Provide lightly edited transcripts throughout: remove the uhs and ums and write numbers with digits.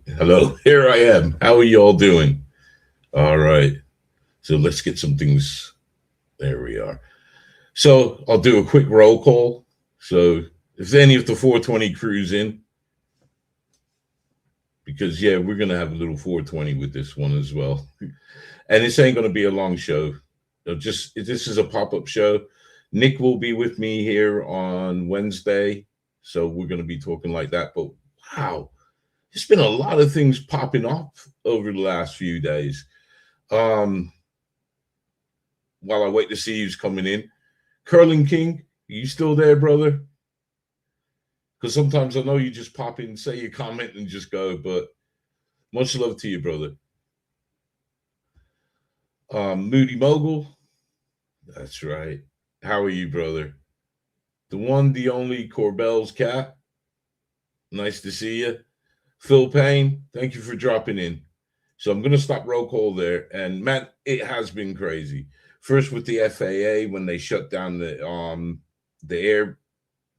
Hello, here I am. How are you all doing? All right. So let's get some things. There we are. So I'll do a quick roll call. So if any of the 420 crews in, because yeah, we're gonna have a little 420 with this one as well. And this ain't gonna be a long show. Just this is a pop-up show. Nick will be with me here on Wednesday. So we're gonna be talking like that. But wow, there's been a lot of things popping up over the last few days. Um, while I wait to see who's coming in. Curling King, you still there, brother? Because sometimes I know you just pop in, say your comment, and just go. But much love to you, brother. Moody Mogul, that's right. How are you, brother? The one, the only Corbell's cat. Nice to see you. Phil Payne, thank you for dropping in. So I'm going to stop roll call there. And man, it has been crazy. First with the FAA when they shut down the air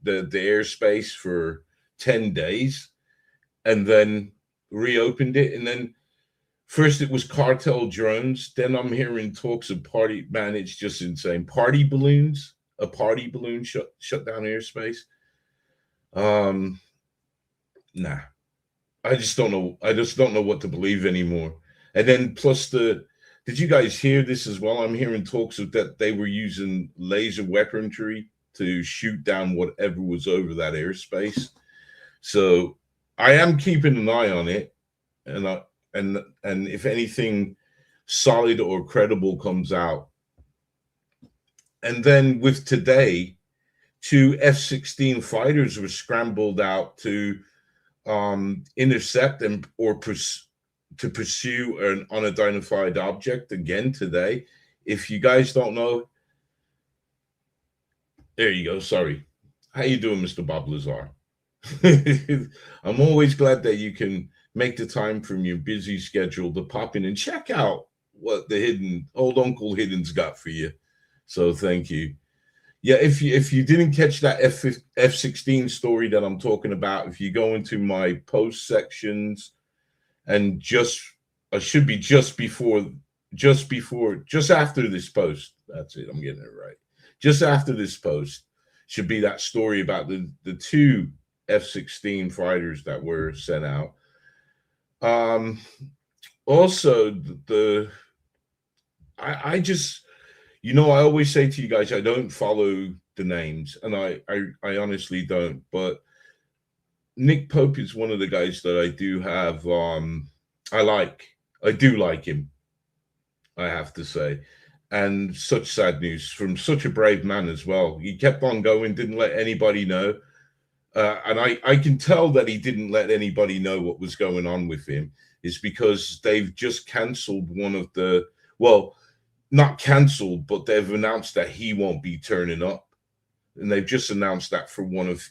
the airspace for 10 days and then reopened it. And then first it was cartel drones. Then I'm hearing talks of party, man, it's just insane. Party balloons, a party balloon shut down airspace. Um, nah, I just don't know. I just don't know what to believe anymore. And then plus did you guys hear this as well? I'm hearing talks of that they were using laser weaponry to shoot down whatever was over that airspace. So I am keeping an eye on it, and and if anything solid or credible comes out, and then with today, two F-16 fighters were scrambled out to intercept and to pursue an unidentified object again today. If you guys don't know, there you go. Sorry. How you doing, Mr. Bob Lazar? I'm always glad that you can make the time from your busy schedule to pop in and check out what the hidden old Uncle Hidden's got for you. So thank you. Yeah, if you didn't catch that F-16 story that I'm talking about, if you go into my post sections and just I should be just after this post. That's it. I'm getting it right. Just after this post should be that story about the two F-16 fighters that were sent out. Um, also, I just I always say to you guys, I don't follow the names, and I honestly don't. But Nick Pope is one of the guys that I do have. I do like him. I have to say. And such sad news from such a brave man as well. He kept on going, didn't let anybody know. And I can tell that he didn't let anybody know what was going on with him is because they've just cancelled one of the, well, not cancelled, but they've announced that he won't be turning up. And they've just announced that for one of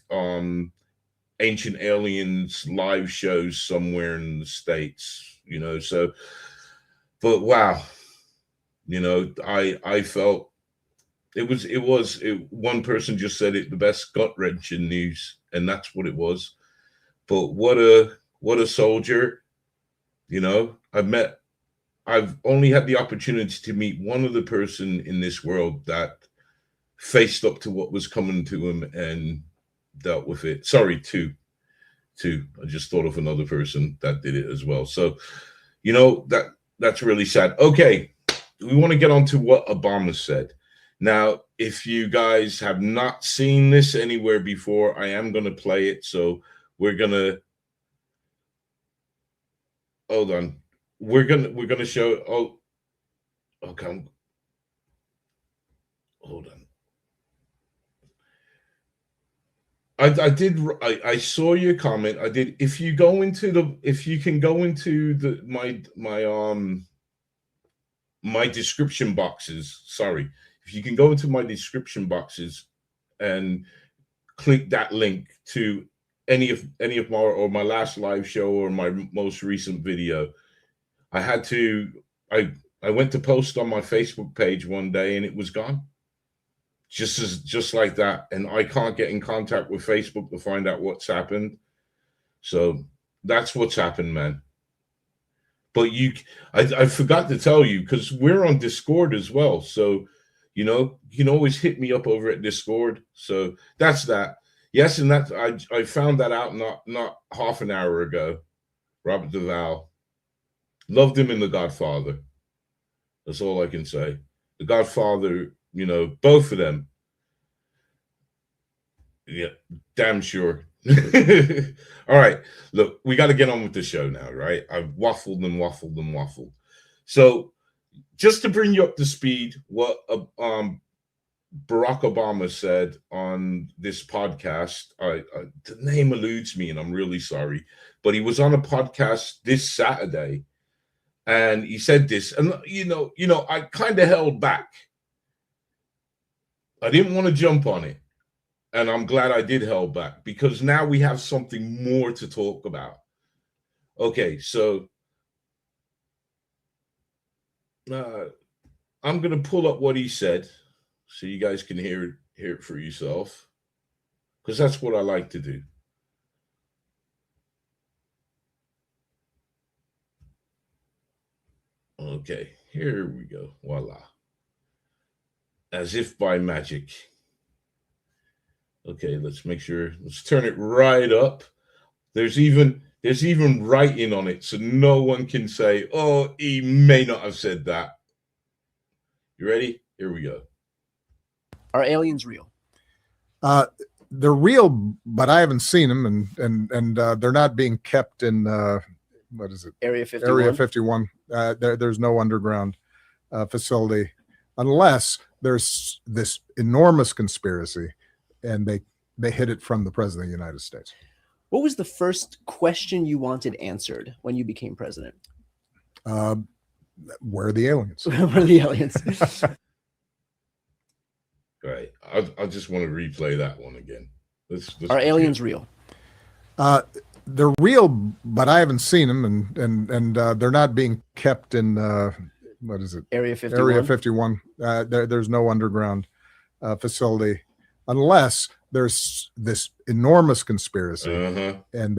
Ancient Aliens live shows somewhere in the States, so, but wow, I felt one person just said it, the best gut wrenching news, and that's what it was. But what a soldier, I've only had the opportunity to meet one other person in this world that faced up to what was coming to him and dealt with it. Sorry, two. I just thought of another person that did it as well. So, that's really sad. Okay, we want to get on to what Obama said. Now, if you guys have not seen this anywhere before, I am going to play it. So we're going to hold on. We're gonna show. Oh, okay. Hold on. I saw your comment. I did. If you can go into my description boxes. Sorry, if you can go into my description boxes and click that link to any of my last live show or my most recent video. I went to post on my Facebook page one day and it was gone. Just like that. And I can't get in contact with Facebook to find out what's happened. So That's what's happened, man. But I forgot to tell you, because we're on Discord as well. So, you can always hit me up over at Discord. So that's that. Yes, and that I found that out not half an hour ago. Robert Duvall. Loved him in The Godfather. That's all I can say. The Godfather, both of them. Yeah, damn sure. All right. Look, we got to get on with the show now, right? I've waffled and waffled and waffled. So just to bring you up to speed, what Barack Obama said on this podcast, the name eludes me and I'm really sorry, but he was on a podcast this Saturday and he said this, and I kind of held back. I didn't want to jump on it. And I'm glad I did hold back, because now we have something more to talk about. Okay, so I'm going to pull up what he said so you guys can hear it for yourself, because that's what I like to do. Okay, here we go. Voila. As if by magic. Okay, let's make sure. Let's turn it right up. There's even writing on it, so no one can say, "Oh, he may not have said that." You ready? Here we go. Are aliens real? They're real, but I haven't seen them, and they're not being kept in what is it? Area 51. Area 51. There's no underground facility unless there's this enormous conspiracy. And they hid it from the president of the United States. What was the first question you wanted answered when you became president? Where are the aliens? Where are the aliens? Right. I just want to replay that one again. Let's are aliens real? They're real, but I haven't seen them, and they're not being kept in what is it? Area 51. Area 51. There's no underground facility. Unless there's this enormous conspiracy, and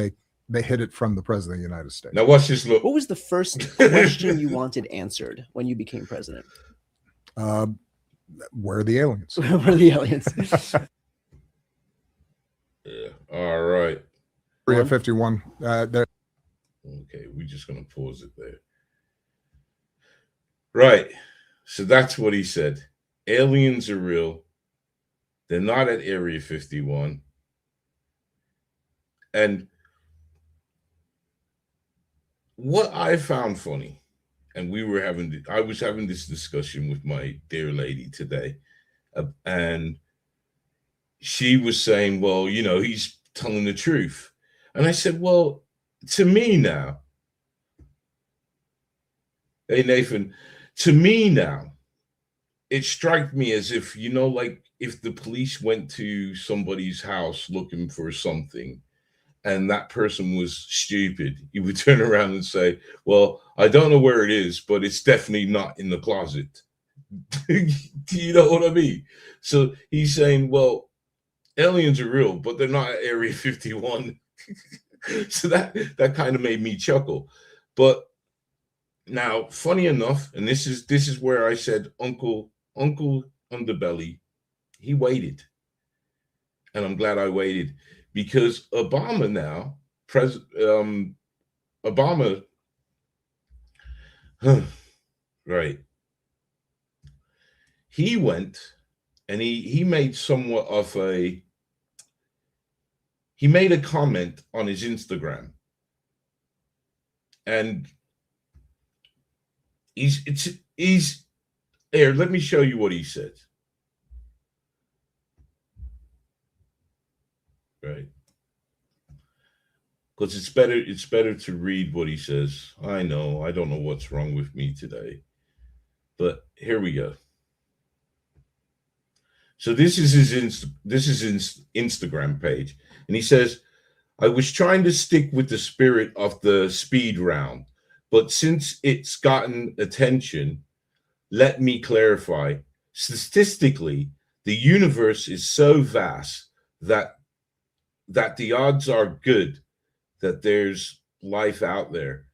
they hid it from the president of the United States. Now watch this. Look. What was the first question you wanted answered when you became president? Where are the aliens? Where are the aliens? Yeah. All right. Area 51. Okay, we're just gonna pause it there. Right. So that's what he said. Aliens are real. They're not at Area 51. And what I found funny, and I was having this discussion with my dear lady today, and she was saying, well, he's telling the truth. And I said, well, to me now, hey, Nathan, to me now, it struck me as if, like, if the police went to somebody's house looking for something and that person was stupid, you would turn around and say, well, I don't know where it is, but it's definitely not in the closet. Do you know what I mean? So he's saying, well, aliens are real, but they're not at Area 51. So that kind of made me chuckle. But now, funny enough, and this is where I said Uncle Underbelly, he waited. And I'm glad I waited, because Obama now, Obama, right. He went and he made somewhat of he made a comment on his Instagram. And he's here, let me show you what he said. Right. Because it's better to read what he says. I know, I don't know what's wrong with me today. But here we go. So this is his Instagram page. And he says, I was trying to stick with the spirit of the speed round, but since it's gotten attention, let me clarify. Statistically, the universe is so vast that the odds are good that there's life out there.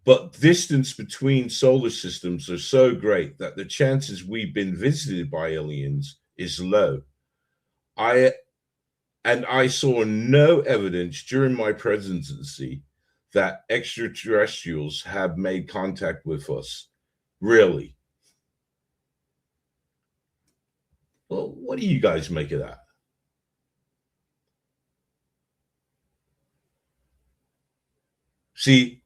But distance between solar systems are so great that the chances we've been visited by aliens is low. I saw no evidence during my presidency that extraterrestrials have made contact with us. Really. Well, what do you guys make of that? See,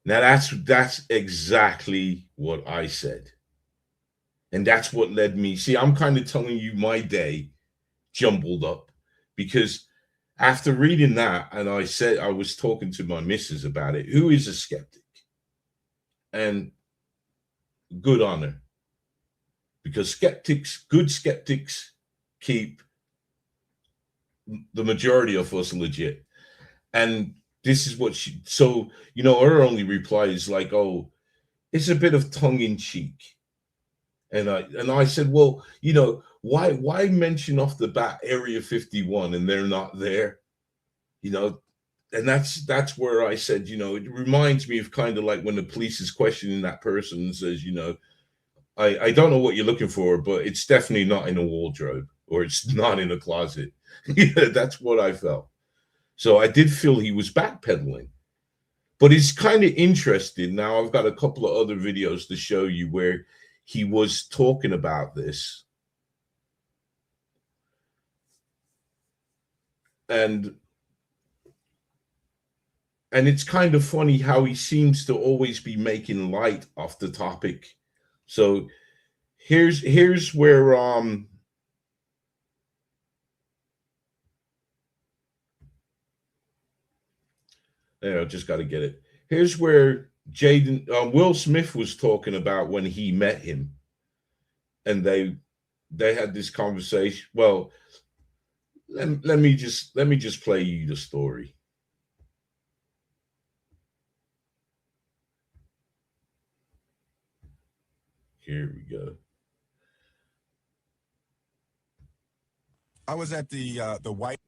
now that's exactly what I said. And that's what led me. See, I'm kind of telling you my day jumbled up because after reading that, and I was talking to my missus about it, who is a skeptic. And good on her. Because good skeptics keep the majority of us legit. And this is what her only reply is like, oh, it's a bit of tongue in cheek. And I said, well, why mention off the bat Area 51 and they're not there? And that's where I said, it reminds me of kind of like when the police is questioning that person and says, I don't know what you're looking for, but it's definitely not in a wardrobe or it's not in a closet. That's what I felt. So I did feel he was backpedaling. But it's kind of interesting. Now I've got a couple of other videos to show you where he was talking about this. And it's kind of funny how he seems to always be making light of the topic. So here's where I just got to get it. Here's where Will Smith was talking about when he met him, and they had this conversation. Well, let me just play you the story. Here we go. I was at the White.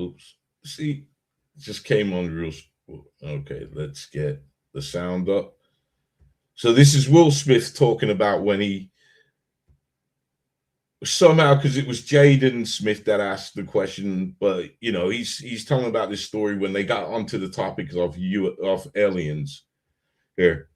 Oops. See, it just came on real. Okay, let's get the sound up. So this is Will Smith talking about when he somehow, because it was Jaden Smith that asked the question, but he's telling about this story when they got onto the topic of aliens. Here.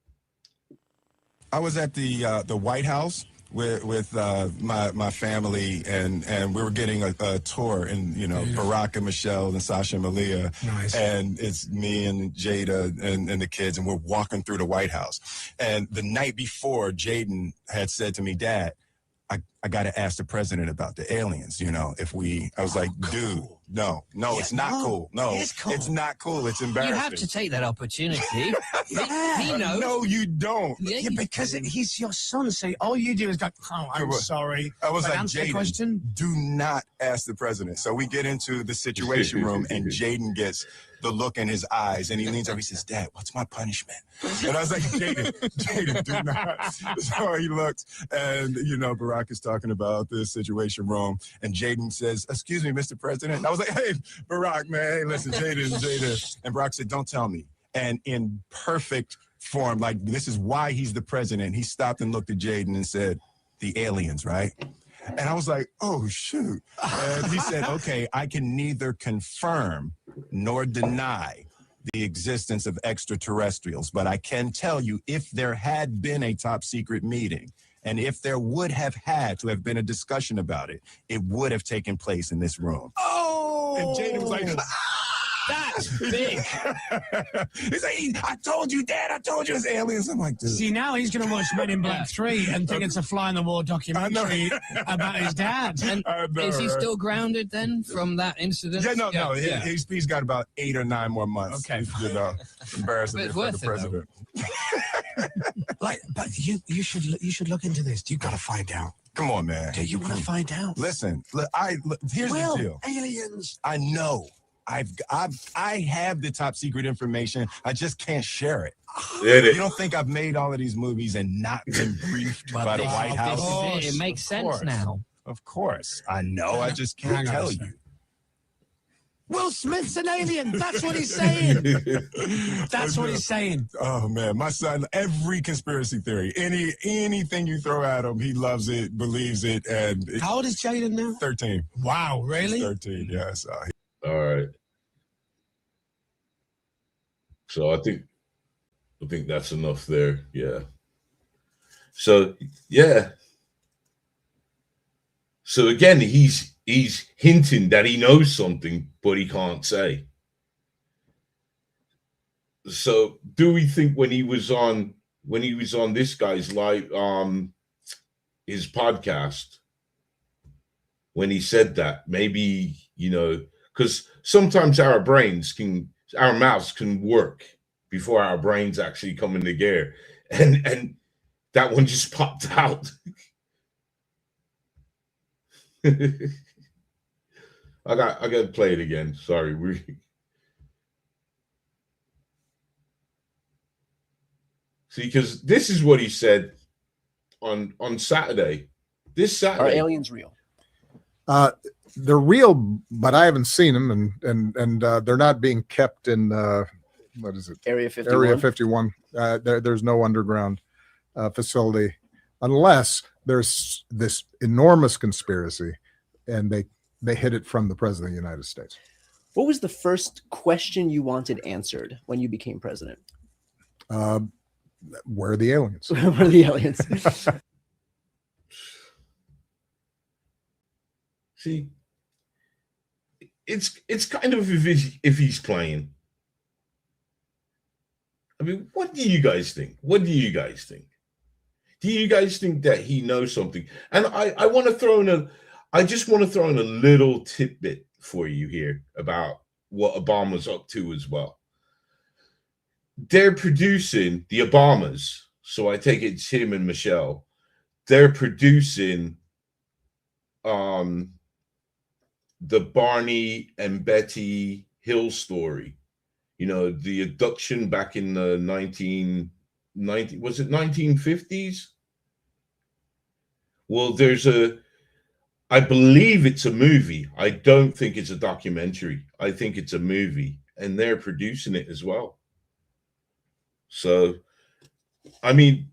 I was at the White House with my family, and we were getting a tour, and Barack and Michelle and Sasha and Malia. Nice. And it's me and Jada and the kids, and we're walking through the White House. And the night before, Jaden had said to me, Dad, I got to ask the president about the aliens, I was like, cool. Dude, no, it's not cool. No, it's not cool. It's embarrassing. You have to take that opportunity. He knows. No, you don't. Yeah, because he's your son, so all you do is go, oh, I'm sorry. I was like, answer the Jaden, question. Do not ask the president. So we get into the situation room, and Jaden gets the look in his eyes, and he leans over, he says, Dad, what's my punishment? And I was like, Jaden, do not. So he looked, and, Barack is talking about this situation room, and Jaden says, excuse me, Mr. President. And I was like, hey, Barack, man, hey, listen, Jaden. And Barack said, don't tell me. And in perfect form, like, this is why he's the president, he stopped and looked at Jaden and said, the aliens, right? And I was like, oh, shoot. And he said, okay, I can neither confirm nor deny the existence of extraterrestrials, but I can tell you if there had been a top secret meeting, and if there would have had to have been a discussion about it, it would have taken place in this room. Oh! And Jaden was like, that's big. He's like, I told you, Dad, I told you it's aliens. I'm like, dude. See, now he's going to watch Men in Black 3 and think it's a fly on the wall documentary about his dad. And is he still grounded then from that incident? Yeah, no. He's got about 8 or 9 more months. Okay. Embarrassing for the president. But you should look into this. You got to find out. Come on, man. Do you want to find out? Listen, here's the deal. Aliens. I know. I have the top secret information. I just can't share it. You don't think I've made all of these movies and not been briefed by the White House? It makes sense now. Of course. I know. I just can't tell you. Will Smith's an alien. That's what he's saying. That's what he's saying. Oh man, my son, every conspiracy theory, anything you throw at him, he loves it, believes it, and How old is Jaden now? 13. Wow, really? 13, yes. All right. So I think that's enough there. Yeah. So yeah. So again, he's hinting that he knows something, but he can't say. So do we think when he was on this guy's live his podcast, when he said that, maybe, because sometimes our mouths can work before our brains actually come into gear, and that one just popped out. I got to play it again. Sorry. See, because this is what he said on Saturday. This Saturday. Are aliens real? They're real, but I haven't seen them, and they're not being kept in what is it? Area 51. Area 51. There's no underground facility unless there's this enormous conspiracy, and they hid it from the president of the United States. What was the first question you wanted answered when you became president? Where are the aliens? Where are the aliens? See, it's kind of if he's playing. I mean, what do you guys think? What do you guys think? Do you guys think that he knows something? And I want to throw in I just want to throw in a little tidbit for you here about what Obama's up to as well. They're producing the Obamas, so I take it it's him and Michelle. They're producing the Barney and Betty Hill story. The abduction back in the 1950s? Well, I believe it's a movie. I don't think it's a documentary. I think it's a movie, and they're producing it as well. So, I mean,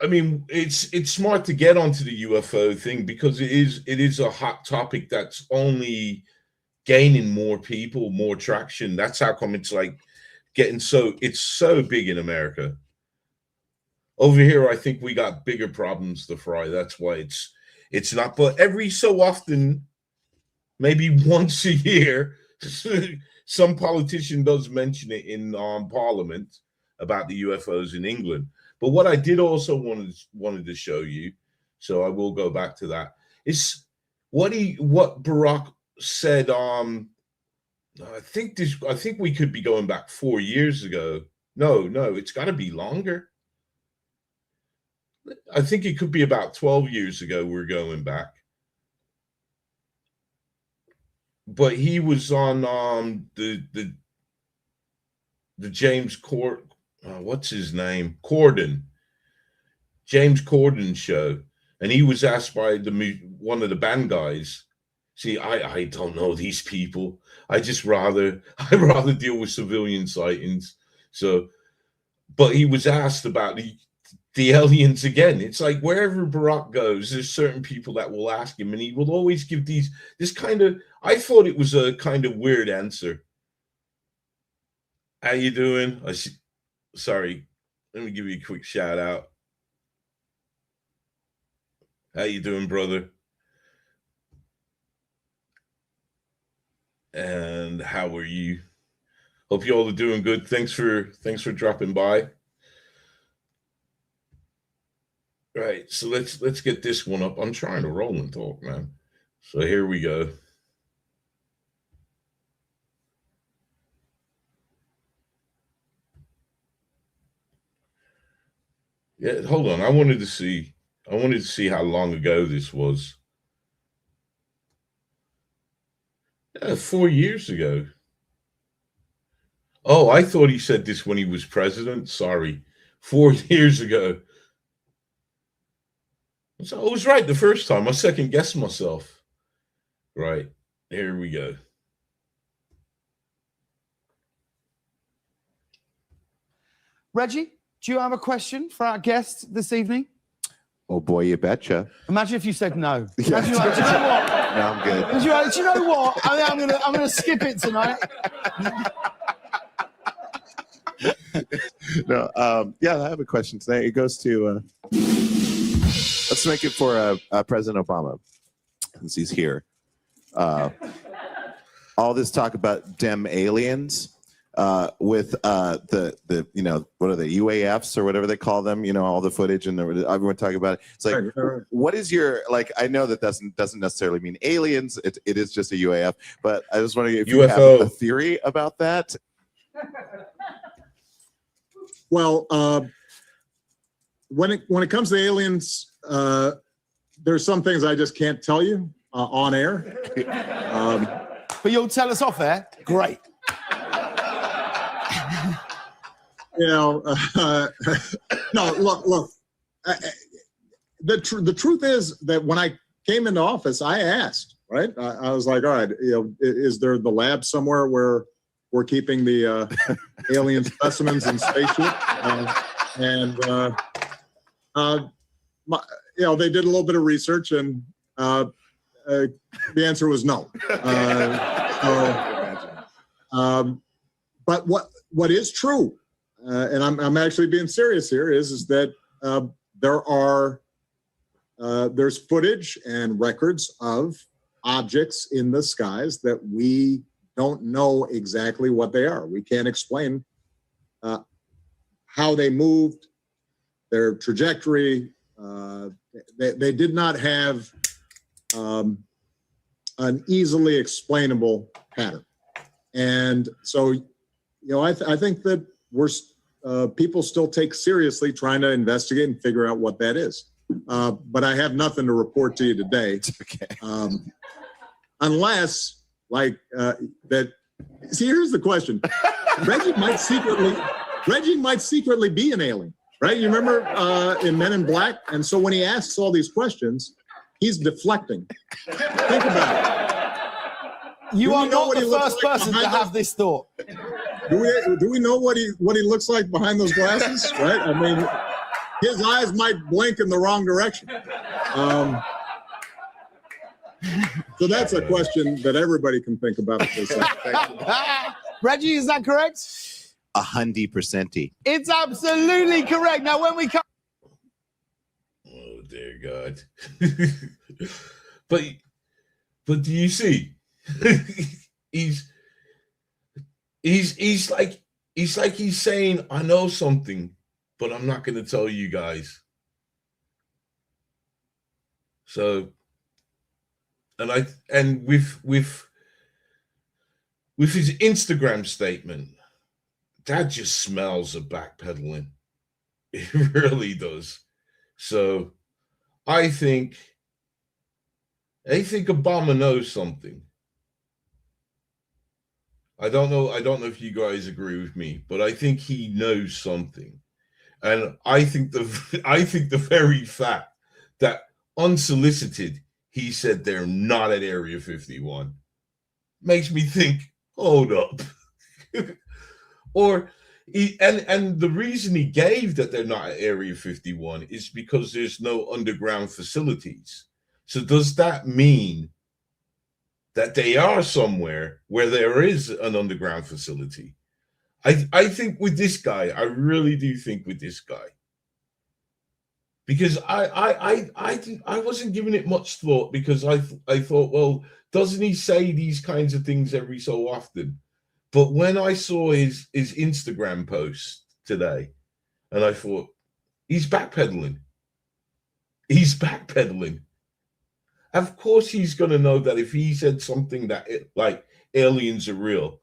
it's smart to get onto the UFO thing because it is a hot topic that's only gaining more people, more traction. That's how come it's like it's so big in America. Over here, I think we got bigger problems to fry. That's why it's not. But every so often, maybe once a year, some politician does mention it in Parliament about the UFOs in England. But what I did also wanted to show you, so I will go back to that, is what Barack said. I think we could be going back 4 years ago. No, it's got to be longer. I think it could be about 12 years ago we're going back. But he was on the James what's his name? James Corden show, and he was asked by one of the band guys. See, I don't know these people. I'd rather deal with civilian sightings. So, but he was asked about the aliens again. It's like wherever Barack goes, there's certain people that will ask him, and he will always give this kind of. I thought it was a kind of weird answer. How you doing? Sorry, let me give you a quick shout out. How you doing, brother? And how are you? Hope you all are doing good. Thanks for dropping by. Right, so let's get this one up. I'm trying to roll and talk, man. So here we go. Yeah, hold on. I wanted to see how long ago this was. 4 years ago. Oh, I thought he said this when he was president. Sorry. 4 years ago. So I was right the first time. I second guessed myself. Right. Here we go. Reggie, do you have a question for our guest this evening? Oh boy, you betcha. Imagine if you said no. Yeah. Imagine, like, do you know what? No, I'm good. Do you know what? I'm gonna skip it tonight. No, yeah, I have a question today. It goes to let's make it for President Obama, since he's here. All this talk about dem aliens with the what are they, UAFs or whatever they call them? All the footage and everyone talking about it. It's like, what is your, like? I know that doesn't necessarily mean aliens. It is just a UAF. But I was wondering if you have a theory about that. Well, when it comes to aliens, there's some things I just can't tell you on air. But you'll tell us off air. Great. No, look. The truth is that when I came into office, I asked, right? I was like, all right, is there the lab somewhere where we're keeping the alien specimens in spaceship? They did a little bit of research, and the answer was no. But what is true, and I'm actually being serious here, is that there's footage and records of objects in the skies that we don't know exactly what they are. We can't explain how they moved, their trajectory. They did not have an easily explainable pattern. And so, I think that people still take seriously trying to investigate and figure out what that is. But I have nothing to report to you today. Okay. Unless, that. See, here's the question. Reggie might secretly be an alien, right? You remember in Men in Black? And so when he asks all these questions, he's deflecting. Think about it. You are not the first person to have this thought. Do we know what he looks like behind those glasses? Right? I mean, his eyes might blink in the wrong direction. So that's a question that everybody can think about. Reggie, is that correct? 100%. It's absolutely correct. Now, when we come. Oh dear God! but do you see? he's like he's saying, I know something, but I'm not going to tell you guys. So, and with his Instagram statement, that just smells of backpedaling. It really does. So, I think Obama knows something. I don't know if you guys agree with me, but I think he knows something. And I think the very fact that unsolicited he said they're not at Area 51 makes me think, hold up. And the reason he gave that they're not at Area 51 is because there's no underground facilities. So does that mean that they are somewhere where there is an underground facility? I think with this guy, I really do think with this guy, because I wasn't giving it much thought, because I thought, well, doesn't he say these kinds of things every so often? But when I saw his Instagram post today, and I thought, he's backpedaling. He's backpedaling. Of course, he's going to know that if he said something that like aliens are real,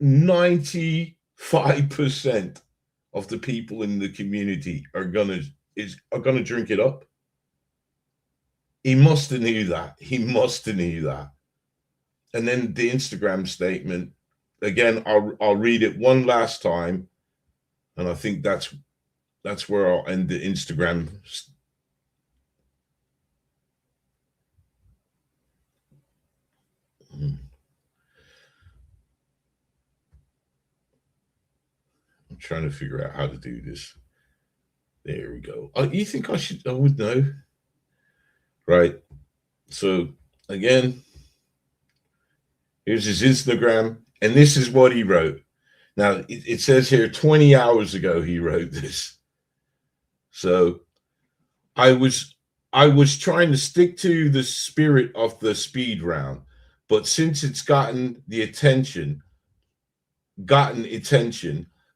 95% of the people in the community are gonna drink it up. He must have knew that. He must have knew that. And then the Instagram statement again. I'll read it one last time, and I think that's where I'll end the Instagram. I'm trying to figure out how to do this. There we go. You think I would know? Right. So again, here's his Instagram, and this is what he wrote. Now it says here 20 hours ago he wrote this. So I was trying to stick to the spirit of the speed round, but since it's gotten attention,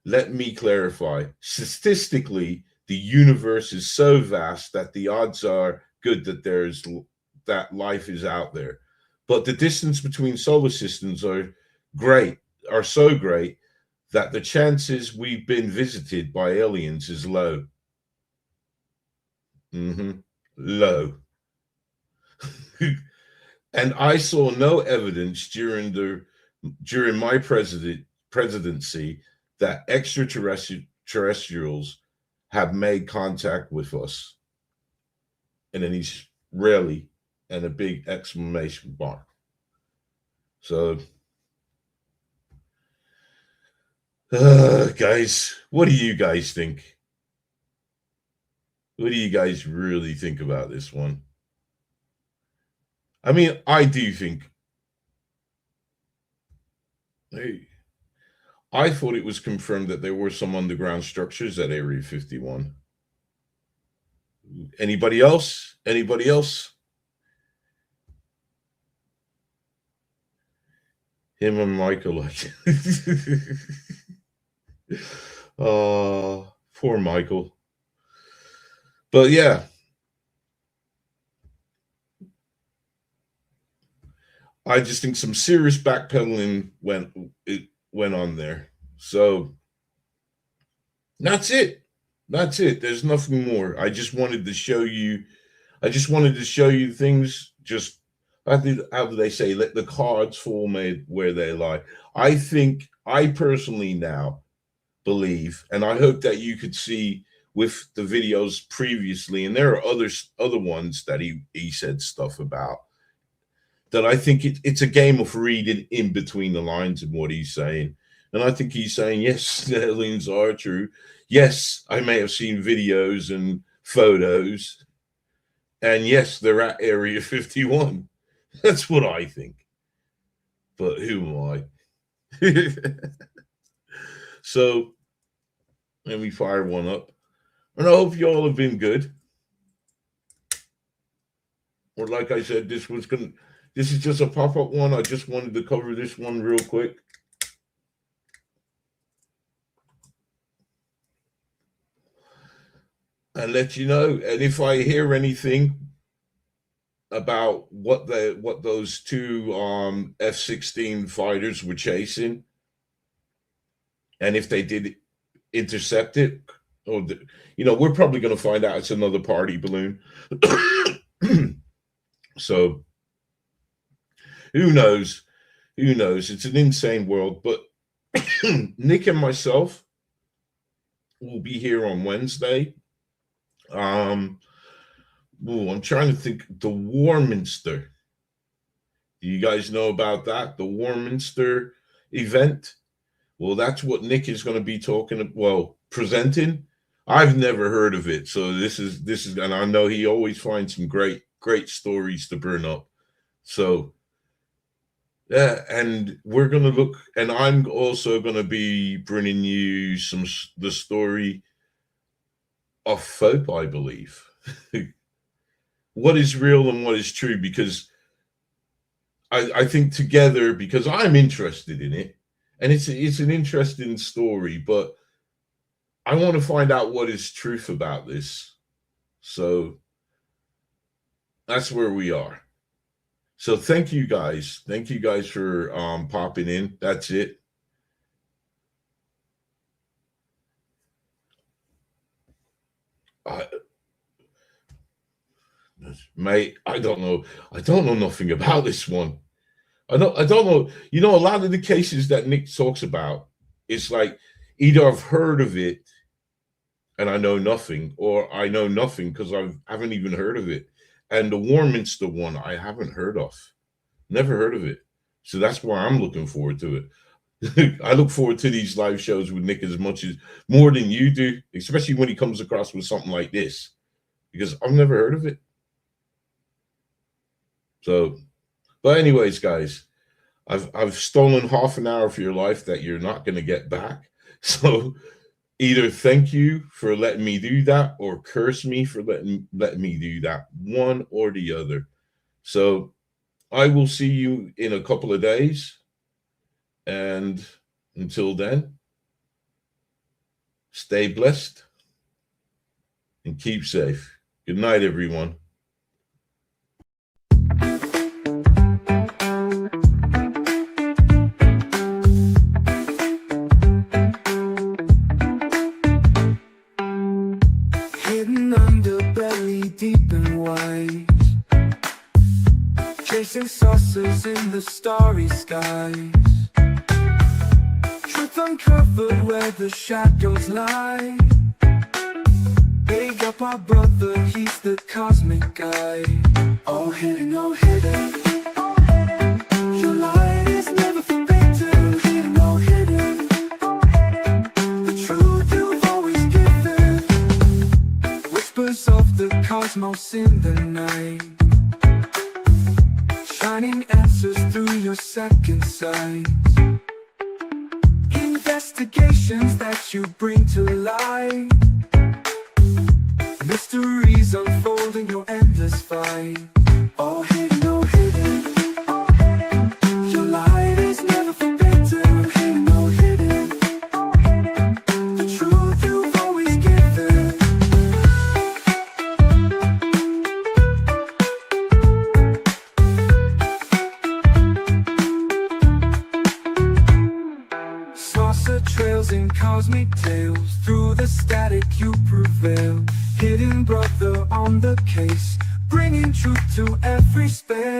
let me clarify. Statistically, the universe is so vast that the odds are good that life is out there. But the distance between solar systems are so great that the chances we've been visited by aliens is low. Low. And I saw no evidence during my presidency that extraterrestrials have made contact with us. And then he's rarely, and a big exclamation mark. So, guys, what do you guys think? What do you guys really think about this one? I mean, I do think. Hey, I thought it was confirmed that there were some underground structures at Area 51. Anybody else? Anybody else? Him and Michael. Poor Michael. But yeah. I just think some serious backpedaling went on there. So that's it. That's it. There's nothing more. I just wanted to show you things. Just how do they say, let the cards fall made where they lie. I personally now believe, and I hope that you could see with the videos previously, and there are other ones that he said stuff about, that I think it's a game of reading in between the lines of what he's saying. And I think he's saying, yes, the aliens are true. Yes, I may have seen videos and photos. And yes, they're at Area 51. That's what I think. But who am I? So let me fire one up. And I hope you all have been good. Or like I said, this is just a pop-up one. I just wanted to cover this one real quick. And let you know. And if I hear anything about what those two F-16 fighters were chasing, and if they did intercept it, we're probably going to find out it's another party balloon. So who knows? Who knows? It's an insane world. But Nick and myself will be here on Wednesday. I'm trying to think. The Warminster. Do you guys know about that? The Warminster event? Well, that's what Nick is going to be presenting. I've never heard of it. So this is, and I know he always finds some great stories to burn up. So yeah, and we're going to look, and I'm also going to be bringing you the story of FOP, I believe. What is real and what is true, because I think together, because I'm interested in it, and it's an interesting story, but I want to find out what is truth about this. So that's where we are. So thank you guys. Thank you guys for popping in. That's it. Mate, I don't know nothing about this one. I don't know. A lot of the cases that Nick talks about, it's like either I've heard of it and I know nothing, or I know nothing because I haven't even heard of it. And the Warminster one, I haven't heard of. Never heard of it. So that's why I'm looking forward to it. I look forward to these live shows with Nick as more than you do, especially when he comes across with something like this, because I've never heard of it. So, but anyways, guys, I've stolen half an hour of your life that you're not going to get back. So either thank you for letting me do that or curse me for letting me do that, one or the other. So I will see you in a couple of days. And until then, stay blessed and keep safe. Good night, everyone. Hidden underbelly, deep and wide, chasing saucers in the starry skies. Truth uncovered where the shadows lie. Big up our brother, he's the cosmic guide. All hidden, all hidden. Your light is never forbidden. Hidden, all hidden. The truth you've always given. Whispers of the cosmos in the night, shining answers through your second sight. Investigations that you bring to light, mysteries unfolding your endless fight. All hidden, all hidden. Your light is never forbidden. Hidden, all hidden. The truth you've always given. Saucer trails in cosmic tales, through the static you prevail. Hidden brother on the case, bringing truth to every space.